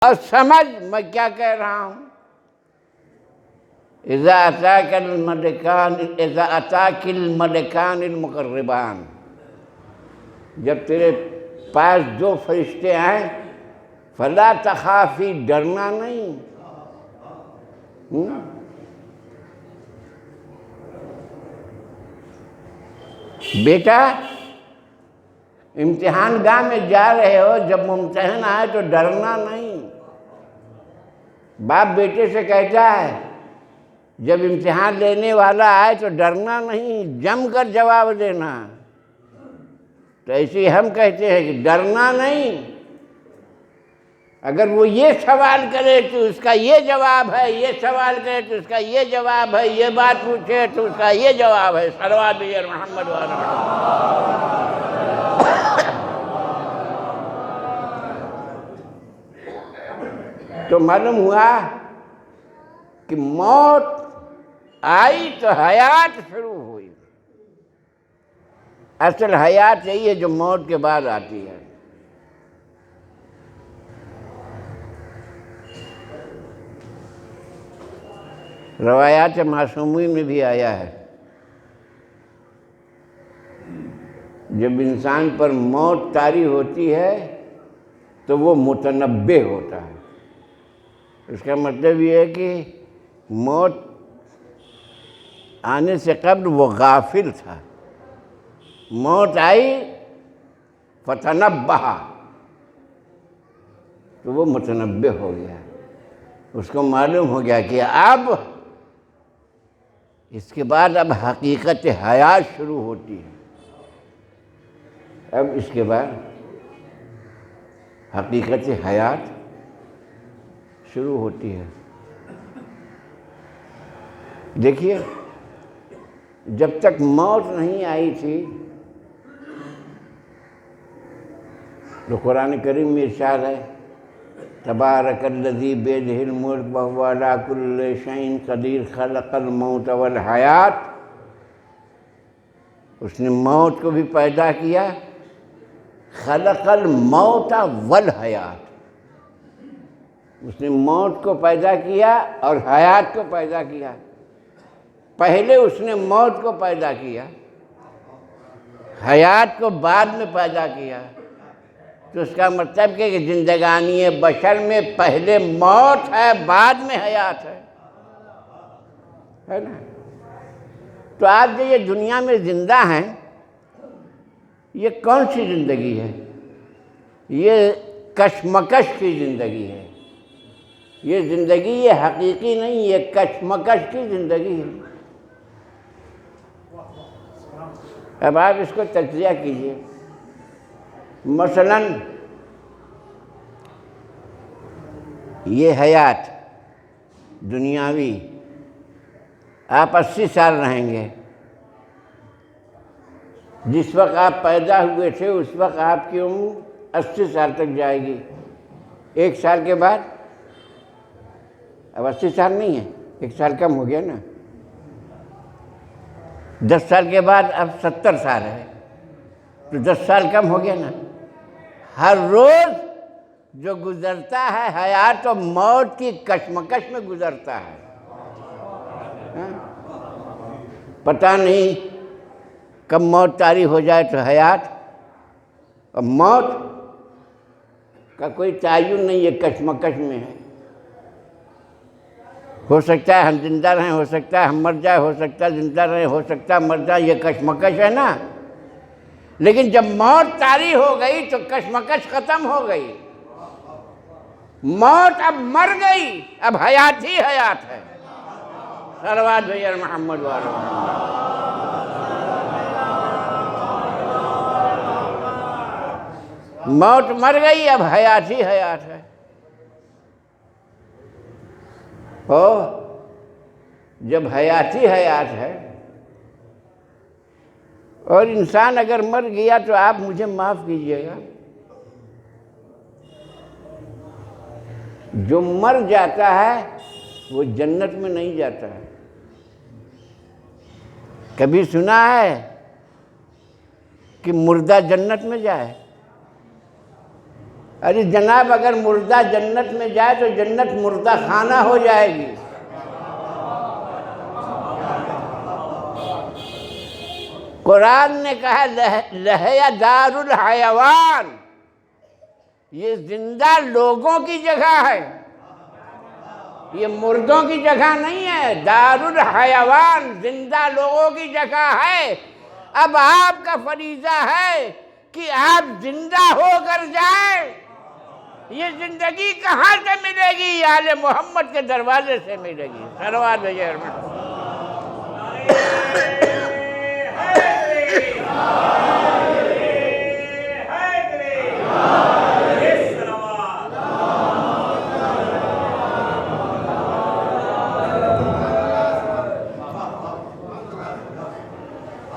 اور سمجھ میں کیا کہہ رہا ہوں. اذا اتاک الملکان المقربان، جب تیرے پاس دو فرشتے آئیں، فلا تخافی، ڈرنا نہیں. بیٹا امتحان گاہ میں جا رہے ہو، جب ممتحن آئے تو ڈرنا نہیں. باپ بیٹے سے کہتا ہے جب امتحان لینے والا آئے تو ڈرنا نہیں، جم کر جواب دینا. تو ایسے ہم کہتے ہیں کہ ڈرنا نہیں. اگر وہ یہ سوال کرے تو اس کا یہ جواب ہے، یہ سوال کرے تو اس کا یہ جواب ہے، یہ بات پوچھے تو اس کا یہ جواب ہے. صلوات محمد و آل محمد. تو معلوم ہوا کہ موت آئی تو حیات شروع ہوئی. اصل حیات یہی ہے جو موت کے بعد آتی ہے. روایات معصومین میں بھی آیا ہے جب انسان پر موت طاری ہوتی ہے تو وہ متنبہ ہوتا ہے. اس کا مطلب یہ ہے کہ موت آنے سے قبل وہ غافل تھا، موت آئی فتنبہ تو وہ متنبہ ہو گیا. اس کو معلوم ہو گیا کہ اب اس کے بعد اب حقیقت حیات شروع ہوتی ہے. اب اس کے بعد حقیقت حیات شروع ہوتی ہے. دیکھیے جب تک موت نہیں آئی تھی تو قرآن کریم میں ارشاد ہے تبارک الذی بیدہ الملک وہو علی کل شیء قدیر خلق الموت والحیات. اس نے موت کو بھی پیدا کیا، خلق الموت والحیات. اس نے موت کو پیدا کیا اور حیات کو پیدا کیا. پہلے اس نے موت کو پیدا کیا، حیات کو بعد میں پیدا کیا. تو اس کا مطلب کہ زندگانی بشر میں پہلے موت ہے بعد میں حیات ہے نا. تو آپ جو یہ دنیا میں زندہ ہیں، یہ کون سی زندگی ہے؟ یہ کشمکش کی زندگی ہے. یہ زندگی یہ حقیقی نہیں، یہ کشمکش کی زندگی ہے. اب آپ اس کو تجزیہ کیجئے. مثلاً یہ حیات دنیاوی، آپ 80 سال رہیں گے. جس وقت آپ پیدا ہوئے تھے اس وقت آپ کی عمر 80 سال تک جائے گی. 1 سال کے بعد اب 80 سال نہیں ہے، 1 سال کم ہو گیا نا. 10 سال کے بعد اب 70 سال ہے تو 10 سال کم ہو گیا نا. ہر روز جو گزرتا ہے حیات و موت کی کشمکش میں گزرتا ہے. پتہ نہیں کب موت طاری ہو جائے تو حیات، اور موت کا کوئی تعین نہیں، یہ کشمکش میں ہے. ہو سکتا ہے ہم زندہ رہیں، ہو سکتا ہے ہم مر جائیں، ہو سکتا ہے زندہ رہیں، ہو سکتا ہے مر جائیں. یہ کشمکش ہے نا. لیکن جب موت طاری ہو گئی تو کشمکش ختم ہو گئی. موت اب مر گئی، اب حیات ہی حیات ہے. صلوات محمد و آل محمد. موت مر گئی، اب حیات ہی حیات ہے. جب حیات ہی حیات ہے اور انسان اگر مر گیا تو آپ مجھے معاف کیجئے گا، جو مر جاتا ہے وہ جنت میں نہیں جاتا ہے. کبھی سنا ہے کہ مردہ جنت میں جائے؟ ارے جناب اگر مردہ جنت میں جائے تو جنت مردہ خانہ ہو جائے گی۔ قرآن نے کہا لہیا دار الحیوان، یہ زندہ لوگوں کی جگہ ہے، یہ مردوں کی جگہ نہیں ہے۔ دار الحیوان زندہ لوگوں کی جگہ ہے۔ اب آپ کا فریضہ ہے کہ آپ زندہ ہو کر جائیں۔ یہ زندگی کہاں سے ملے گی؟ آل محمد کے دروازے سے ملے گی۔ صلوات بھیجئے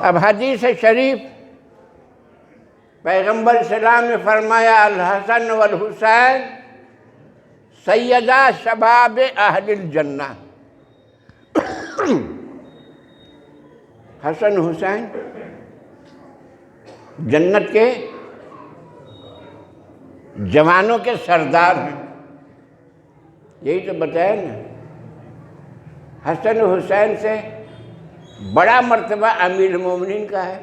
اب حدیث شریف پیغمبر اسلام نے فرمایا الحسن والحسین سیدہ شباب اہل الجنہ۔ حسن حسین جنت کے جوانوں کے سردار ہیں، یہی تو بتایا نا۔ حسن حسین سے بڑا مرتبہ امیر المومنین کا ہے۔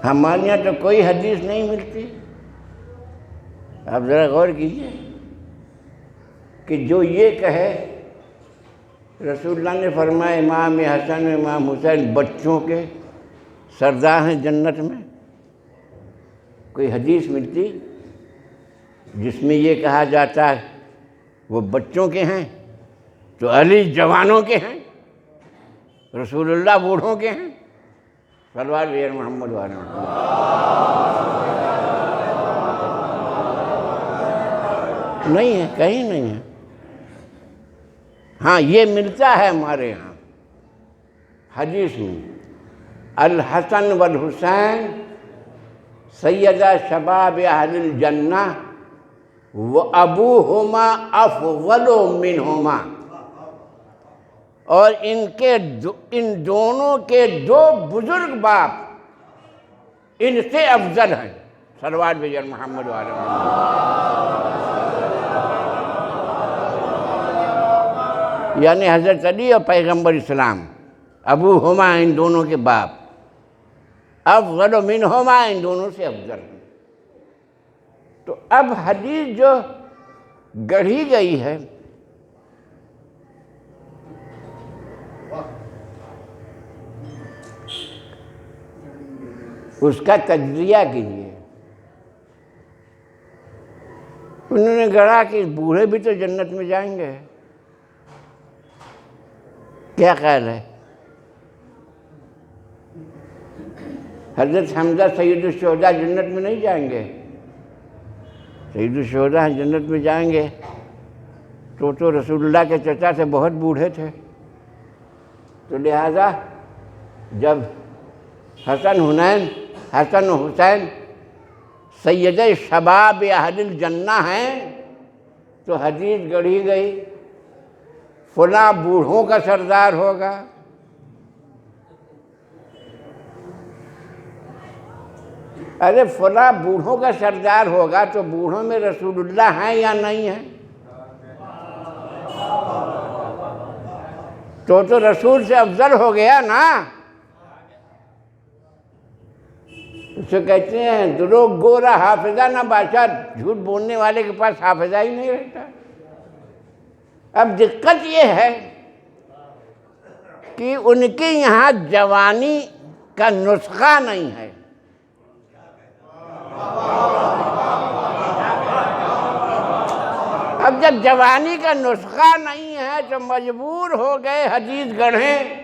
ہمارے یہاں تو کوئی حدیث نہیں ملتی۔ آپ ذرا غور کیجئے کہ جو یہ کہے رسول اللہ نے فرمایا امام حسن امام حسین بچوں کے سردار ہیں جنت میں، کوئی حدیث ملتی جس میں یہ کہا جاتا ہے وہ بچوں کے ہیں تو علی جوانوں کے ہیں، رسول اللہ بوڑھوں کے ہیں؟ صلوات بھیجئے محمد وعلی محمد۔ نہیں ہے، کہیں نہیں ہے۔ ہاں یہ ملتا ہے ہمارے یہاں حدیث میں الحسن والحسین سیدہ شباب اہل الجنہ وابوہما افضل منہما، اور ان دونوں کے دو بزرگ باپ ان سے افضل ہیں۔ صلوات بھیجئے محمد وعلی محمد۔ یعنی حضرت علی اور پیغمبر اسلام ابوہما ان دونوں کے باپ، افضل منہما ان دونوں سے افضل ہیں۔ تو اب حدیث جو گڑھی گئی ہے اس کا تجزیہ کیجیے۔ انہوں نے گڑھا کہ بوڑھے بھی تو جنت میں جائیں گے، کیا خیال ہے؟ حضرت حمزہ سید الشہداء جنت میں نہیں جائیں گے؟ سید الشہداء جنت میں جائیں گے تو رسول اللہ کے چچا سے بہت بوڑھے تھے، تو لہذا جب حسن و حسین سیدہ شباب اہل الجنہ ہیں تو حدیث گڑھی گئی فلاں بوڑھوں کا سردار ہوگا۔ ارے فلاں بوڑھوں کا سردار ہوگا تو بوڑھوں میں رسول اللہ ہیں یا نہیں ہیں؟ تو رسول سے افضل ہو گیا نا۔ اسے کہتے ہیں دروغ گورا حافظہ نہ بادشاہ، جھوٹ بولنے والے کے پاس حافظہ ہی نہیں رہتا۔ اب دقت یہ ہے کہ ان کے یہاں جوانی کا نسخہ نہیں ہے۔ اب جب جوانی کا نسخہ نہیں ہے تو مجبور ہو گئے حدیث گڑھیں۔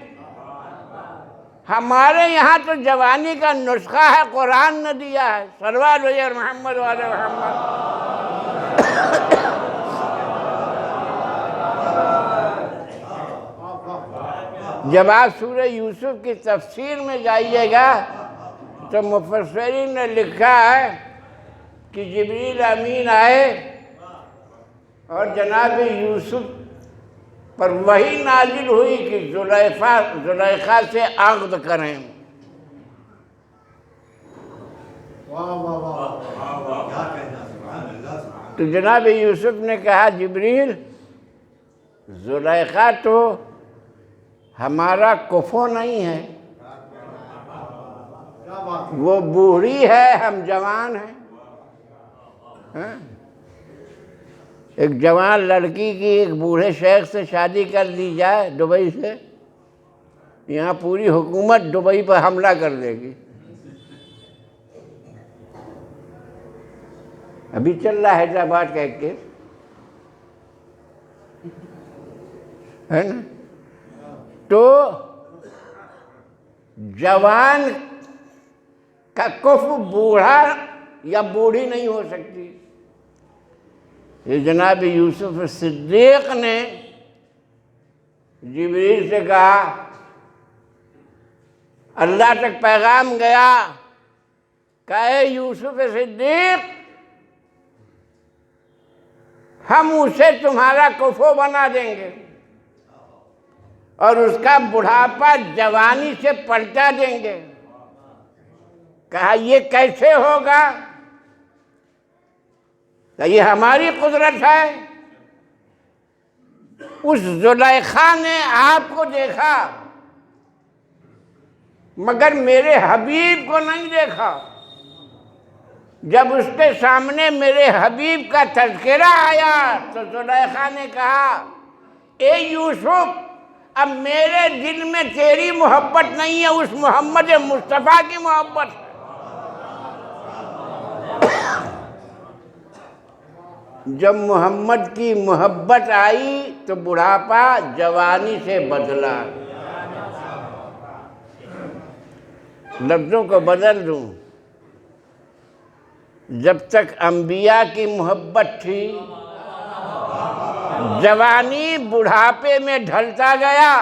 ہمارے یہاں تو جوانی کا نسخہ ہے، قرآن نے دیا ہے۔ صلوات بھیجئے محمد وعلی محمد۔ جب آپ سورہ یوسف کی تفسیر میں جائیے گا تو مفسرین نے لکھا ہے کہ جبریل امین آئے اور جناب یوسف پر وہی نازل ہوئی کہ زلیخا سے عقد کریں۔ تو جناب یوسف نے کہا جبریل زلیخا تو ہمارا کفو نہیں ہے، وہ بوڑھی ہے، ہم جوان ہیں۔ ایک جوان لڑکی کی ایک بوڑھے شیخ سے شادی کر لی جائے دبئی سے، یہاں پوری حکومت دبئی پر حملہ کر دے گی۔ ابھی چل رہا ہے حیدرآباد کا ایک کیس، ہے نا؟ تو جوان کا کفر بوڑھا یا بوڑھی نہیں ہو سکتی۔ یہ جناب یوسف صدیق نے جبریل سے کہا، اللہ تک پیغام گیا کہ اے یوسف صدیق، ہم اسے تمہارا کفو بنا دیں گے اور اس کا بڑھاپا جوانی سے پلٹا دیں گے۔ کہا یہ کیسے ہوگا؟ کہ یہ ہماری قدرت ہے۔ اس زلیخا نے آپ کو دیکھا مگر میرے حبیب کو نہیں دیکھا۔ جب اس کے سامنے میرے حبیب کا تذکرہ آیا تو زلیخا نے کہا، اے یوسف، اب میرے دل میں تیری محبت نہیں ہے، اس محمد مصطفیٰ کی محبت ہے۔ جب محمد کی محبت آئی تو بڑھاپا جوانی سے بدلا۔ لفظوں کو بدل دوں، جب تک انبیاء کی محبت تھی، جوانی بڑھاپے میں ڈھلتا گیا،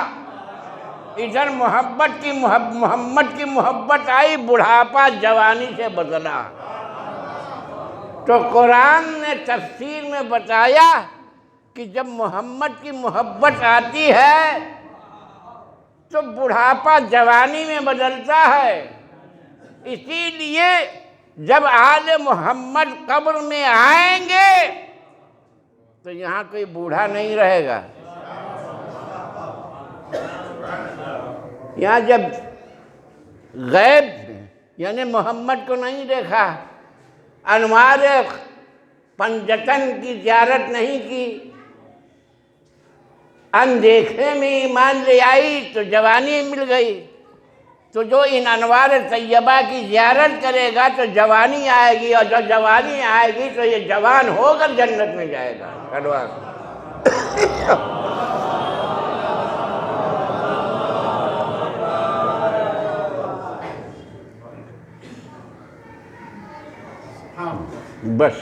ادھر محمد کی محبت آئی، بڑھاپا جوانی سے بدلا۔ تو قرآن نے تفسیر میں بتایا کہ جب محمد کی محبت آتی ہے تو بڑھاپا جوانی میں بدلتا ہے۔ اسی لیے جب آل محمد قبر میں آئیں گے تو یہاں کوئی بوڑھا نہیں رہے گا۔ یہاں جب غیب یعنی محمد کو نہیں دیکھا، انوار پنجتن کی زیارت نہیں کی، اندیکھے میں ایمان لے آئی تو جوانی مل گئی۔ تو جو ان انوار طیبہ کی زیارت کرے گا تو جوانی آئے گی، اور جو جوانی آئے گی تو یہ جوان ہو کر جنت میں جائے گا۔ بس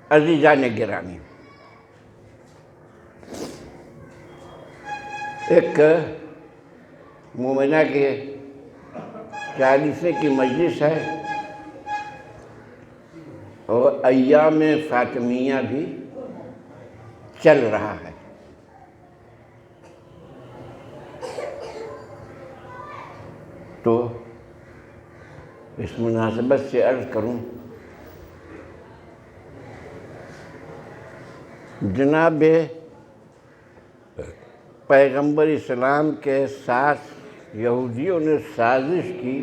عزیزان گرامی، ایک مومنہ کے 40ویں کی مجلس ہے اور ایام فاطمیہ بھی چل رہا ہے۔ تو اس مناسبت سے عرض کروں، جناب پیغمبر اسلام کے ساتھ یہودیوں نے سازش کی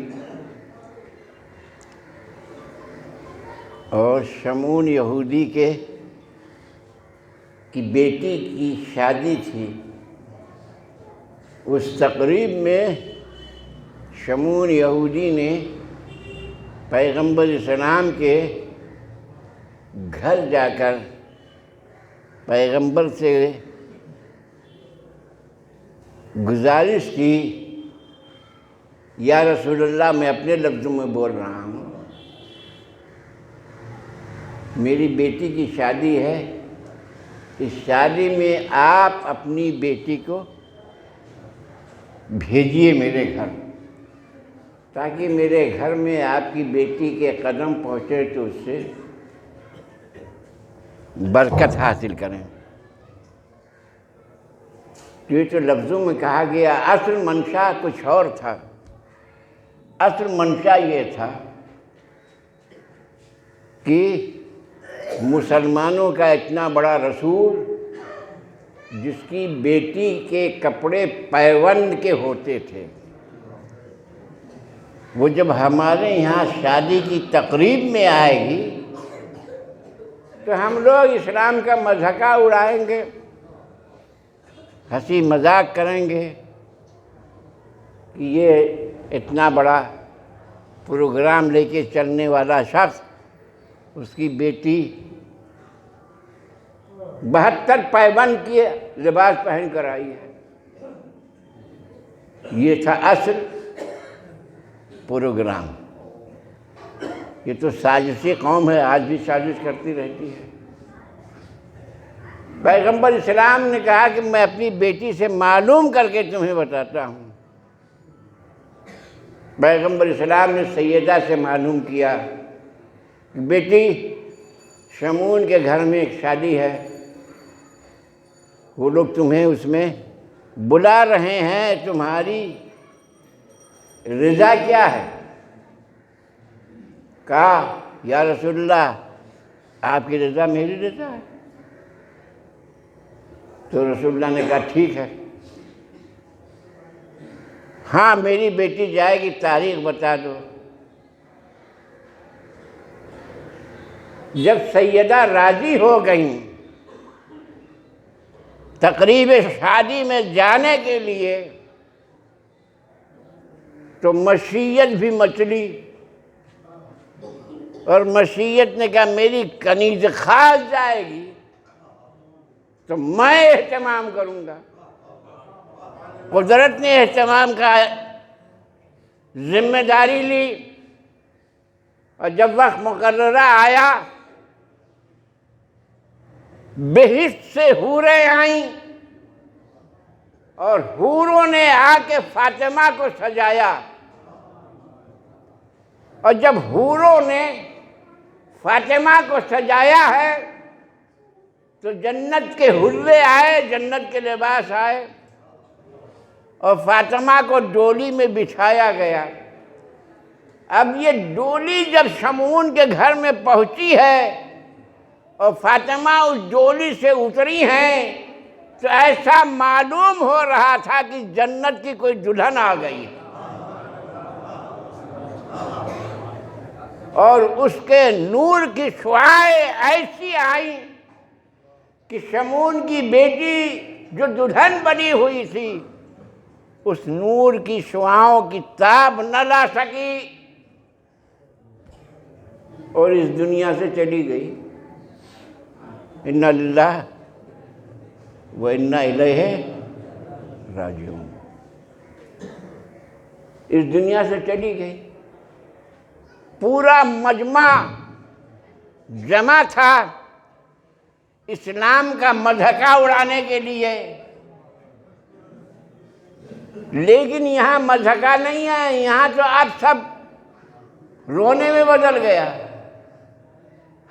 اور شمعون یہودی کی بیٹی کی شادی تھی۔ اس تقریب میں شمعون یہودی نے پیغمبر اسلام کے گھر جا کر پیغمبر سے گزارش کی، یا رسول اللہ، میں اپنے لفظوں میں بول رہا ہوں، میری بیٹی کی شادی ہے، اس شادی میں آپ اپنی بیٹی کو بھیجیے میرے گھر، تاکہ میرے گھر میں آپ کی بیٹی کے قدم پہنچے تو اس سے برکت حاصل کریں۔ یہ تو لفظوں میں کہا گیا، اصل منشا کچھ اور تھا۔ اصل منشا یہ تھا کہ مسلمانوں کا اتنا بڑا رسول جس کی بیٹی کے کپڑے پیوند کے ہوتے تھے، وہ جب ہمارے یہاں شادی کی تقریب میں آئے گی تو ہم لوگ اسلام کا مذاق اڑائیں گے، ہنسی مذاق کریں گے کہ یہ اتنا بڑا پروگرام لے کے چلنے والا شخص، اس کی بیٹی 72 پیوند کی لباس پہن کر آئی ہے۔ یہ تھا اصل پروگرام۔ یہ تو سازشی قوم ہے، آج بھی سازش کرتی رہتی ہے۔ پیغمبر اسلام نے کہا کہ میں اپنی بیٹی سے معلوم کر کے تمہیں بتاتا ہوں۔ پیغمبر اسلام نے سیدہ سے معلوم کیا کہ بیٹی شمعون کے گھر میں ایک شادی ہے، وہ لوگ تمہیں اس میں بلا رہے ہیں، تمہاری رضا کیا ہے؟ کہا یا رسول اللہ آپ کی رضا میری رضا ہے۔ تو رسول اللہ نے کہا ٹھیک ہے، ہاں میری بیٹی جائے گی، تاریخ بتا دو۔ جب سیدہ راضی ہو گئیں تقریب شادی میں جانے کے لیے تو مشیت بھی مچلی، اور مشیت نے کہا میری کنیز خاص جائے گی تو میں اہتمام کروں گا۔ قدرت نے اہتمام کا ذمہ داری لی، اور جب وقت مقررہ آیا بہشت سے حوریں آئیں، اور حوروں نے آ کے فاطمہ کو سجایا، اور جب حوروں نے فاطمہ کو سجایا ہے تو جنت کے حلے آئے، جنت کے لباس آئے، اور فاطمہ کو ڈولی میں بٹھایا گیا۔ اب یہ ڈولی جب شمعون کے گھر میں پہنچی ہے اور فاطمہ اس ڈولی سے اتری ہیں تو ایسا معلوم ہو رہا تھا کہ جنت کی کوئی دلہن آ گئی ہے، اور اس کے نور کی شعاعیں ایسی آئیں کہ شمعون کی بیٹی جو دلہن بنی ہوئی تھی اس نور کی شعاعوں کی تاب نہ لا سکی اور اس دنیا سے چلی گئی۔ انا للہ و انا الیہ راجعون، اس دنیا سے چلی گئی۔ پورا مجمع جمع تھا اسلام کا مذاق اڑانے کے لیے، لیکن یہاں مذاق نہیں ہے، یہاں تو اب سب رونے میں بدل گیا۔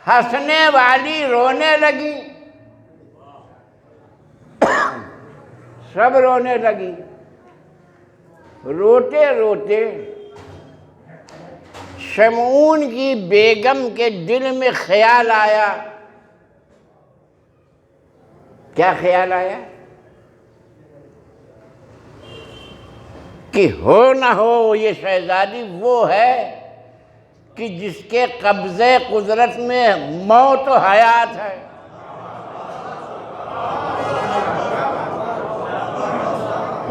ہنسنے والی رونے لگی، سب رونے لگی۔ روتے روتے شمعون کی بیگم کے دل میں خیال آیا۔ کیا خیال آیا؟ کہ ہو نہ ہو یہ شہزادی وہ ہے کہ جس کے قبضے قدرت میں موت و حیات ہے۔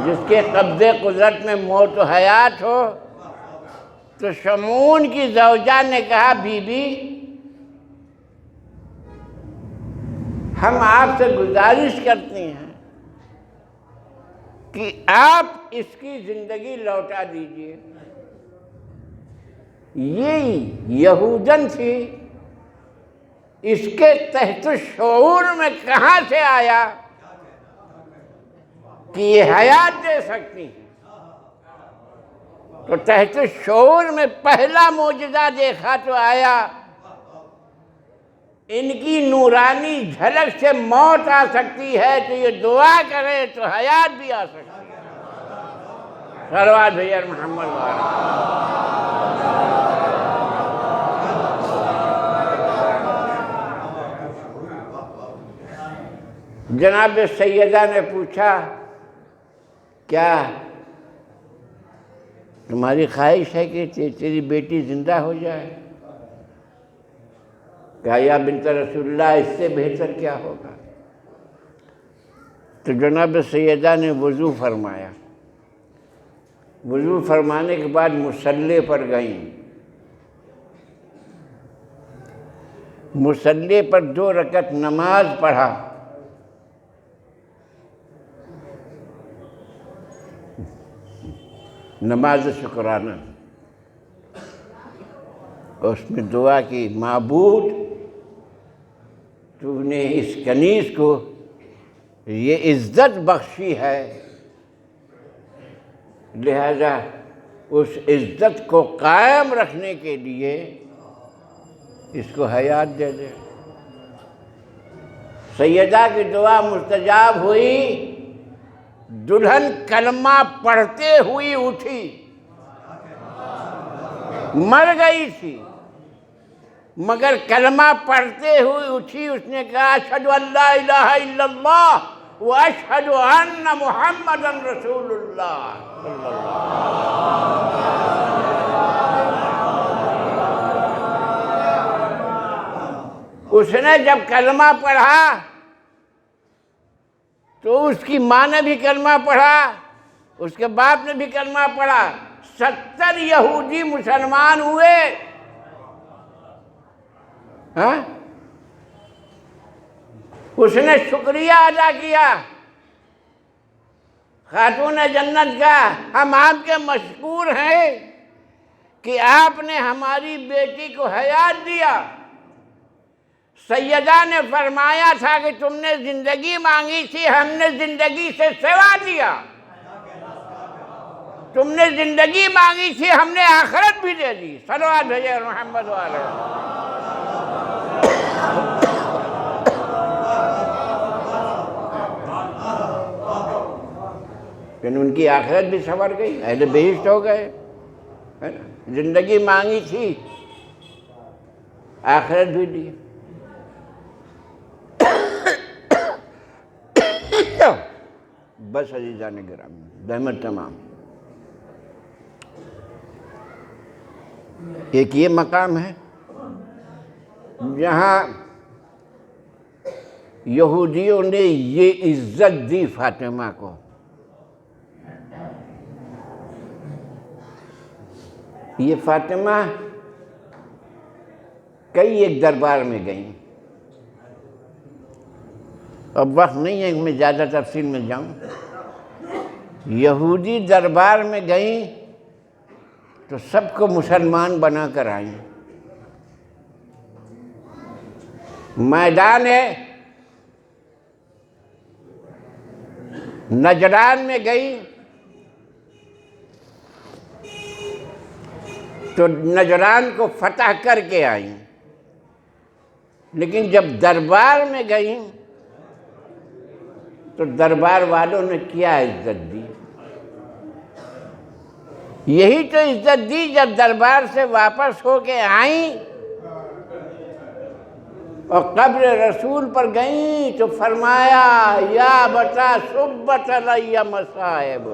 جس کے قبضے قدرت میں موت و حیات ہو۔ تو شمعون کی زوجہ نے کہا بی بی ہم آپ سے گزارش کرتے ہیں کہ آپ اس کی زندگی لوٹا دیجئے۔ یہ یہودن تھی، اس کے تحت شعور میں کہاں سے آیا کہ یہ حیات دے سکتی ہیں؟ تو تحت شعور میں پہلا معجزہ دیکھا تو آیا ان کی نورانی جھلک سے موت آ سکتی ہے تو یہ دعا کرے تو حیات بھی آ سکتی ہے۔ صلوات بھیجئے محمد وعلیہ۔ جناب سیدہ نے پوچھا کیا تمہاری خواہش ہے کہ تیری بیٹی زندہ ہو جائے؟ کہا یا بنت رسول اللہ اس سے بہتر کیا ہوگا؟ تو جناب سیدہ نے وضو فرمایا، وضو فرمانے کے بعد مصلی پر گئیں، مصلی پر 2 رکعت نماز پڑھا، نماز شکرانہ، اس میں دعا کی معبود تو نے اس کنیز کو یہ عزت بخشی ہے، لہذا اس عزت کو قائم رکھنے کے لیے اس کو حیات دے دے۔ سیدہ کی دعا مستجاب ہوئی، دلہن کلمہ پڑھتے ہوئی اٹھی، مر گئی تھی مگر کلمہ پڑھتے ہوئی اٹھی، اس نے کہا اشہد ان لا الہ الا اللہ واشہد ان محمد رسول اللہ صلی اللہ علیہ وسلم۔ اس نے جب کلمہ پڑھا تو اس کی ماں نے بھی کلمہ پڑھا، اس کے باپ نے بھی کلمہ پڑھا، 70 یہودی مسلمان ہوئے۔ اس نے شکریہ ادا کیا، خاتون جنت کا ہم آپ کے مشکور ہیں کہ آپ نے ہماری بیٹی کو حیات دیا۔ سیدہ نے فرمایا تھا کہ تم نے زندگی مانگی تھی، ہم نے زندگی سے سوا دیا، تم نے زندگی مانگی تھی، ہم نے آخرت بھی دے دی۔ صلوات بھیجے محمد والے۔ لیکن ان کی آخرت بھی سنور گئی، اہل بہشت ہو گئے، زندگی مانگی تھی، آخرت بھی دی۔ بس عزیزان گرامی، رحمت تمام، ایک یہ مقام ہے جہاں یہودیوں نے یہ عزت دی فاطمہ کو۔ یہ فاطمہ کئی ایک دربار میں گئیں، اب وقت نہیں ہے کہ میں زیادہ تفصیل میں جاؤں۔ یہودی دربار میں گئیں تو سب کو مسلمان بنا کر آئیں۔ میدان نجران میں گئی تو نجران کو فتح کر کے آئیں، لیکن جب دربار میں گئیں تو دربار والوں نے کیا عزت دی؟ یہی تو عزت دی جب دربار سے واپس ہو کے آئیں اور قبر رسول پر گئیں تو فرمایا یا بتا صبت علی مصائب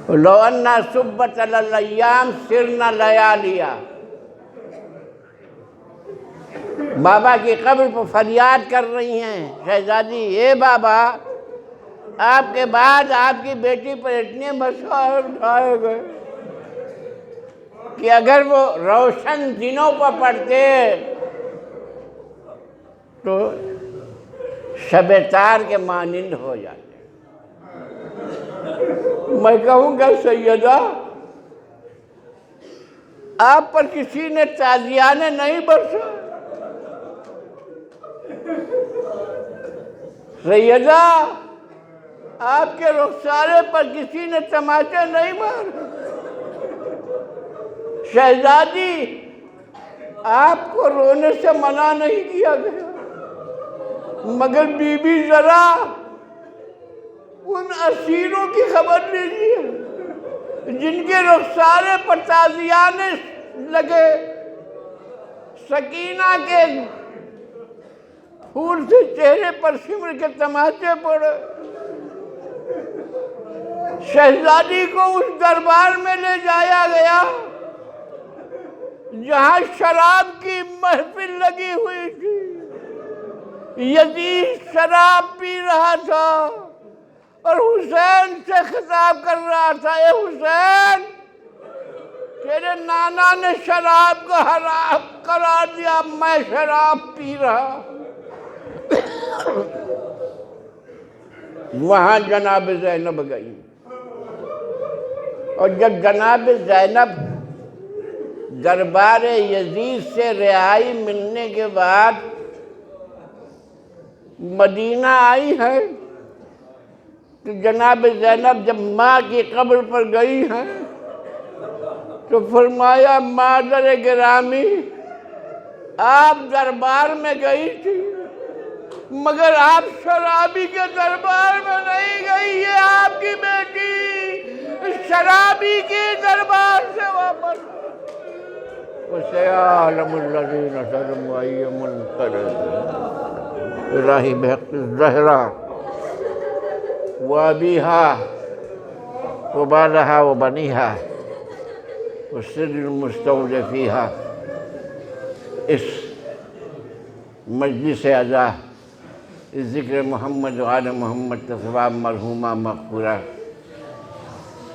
لو انا صبت علی الایام سرنا لیالیا۔ بابا کی قبر پر فریاد کر رہی ہیں شہزادی، اے بابا آپ کے بعد آپ کی بیٹی پر اتنے مسائل اٹھائے گئے کہ اگر وہ روشن دنوں پر پڑھتے تو شب تار کے مانند ہو جاتے۔ میں کہوں گا سیدہ آپ پر کسی نے تازیانے نہیں برسا، سیدہ آپ کے رخسارے پر کسی نے تماچے نہیں مارے، شہزادی آپ کو رونے سے منع نہیں کیا گیا، مگر بی بی ذرا ان اسیروں کی خبر لیجیے جن کے رخسارے پر تازیانے لگے، سکینہ کے پھول سے چہرے پر سمر کے تماچے پڑے۔ شہزادی کو اس دربار میں لے جایا گیا جہاں شراب کی محفل لگی ہوئی تھی۔ یزید شراب پی رہا تھا اور حسین سے خطاب کر رہا تھا، اے حسین، تیرے نانا نے شراب کو حرام قرار دیا، میں شراب پی رہا۔ وہاں جناب زینب گئی، اور جب جناب زینب دربار یزید سے رہائی ملنے کے بعد مدینہ آئی ہے، تو جناب زینب جب ماں کی قبر پر گئی ہیں تو فرمایا مادر گرامی، آپ دربار میں گئی تھی مگر آپ شرابی کے دربار میں نہیں گئی، یہ آپ کی بیٹی شرابی کے دربار سے واپس۔ وَسَيَعْلَمُ الَّذِينَ ظَلَمُوا أَيَّ مُنقَلَبٍ الٰہی بحق الزہرا وَأَبِيهَا وَبَالَهَا وَبَنِيهَا وَالسِّرِّ الْمُسْتَوْدَ فِيهَا۔ اس مجلس عزا، اس ذکر محمد و آل محمد کا ثواب مرحومہ مغفورہ،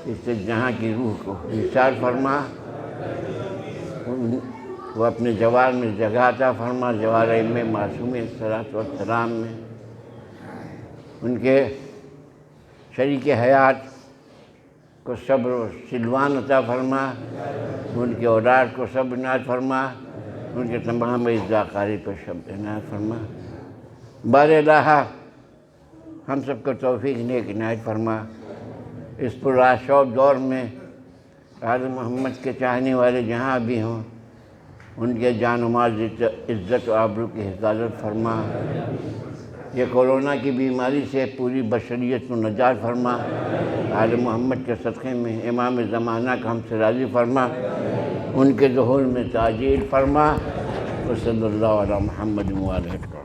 اس سے جہاں کی روح کو نثار فرما، وہ اپنے جوار میں جگہ عطا فرما، جوارِ میں معصوم صلاۃ والسلام میں ان کے شریک حیات کو صبر و سلوان عطا فرما، ان کے اولاد کو صبر عنایت فرما، ان کے تمام اعزاء پر صبر عنایت فرما۔ بار الہ ہم سب کو توفیق نیک عنایت فرما۔ اس پرآشوب دور میں آل محمد کے چاہنے والے جہاں بھی ہوں، ان کے جان و مال عزت و آبرو کی حفاظت فرما۔ یہ کورونا کی بیماری سے پوری بشریت کو نجات فرما۔ آل محمد کے صدقے میں امام زمانہ کا ہم سے راضی فرما، ان کے ظہور میں تعجیل فرما۔ وصلی اللہ علی محمد وآلہ وسلم۔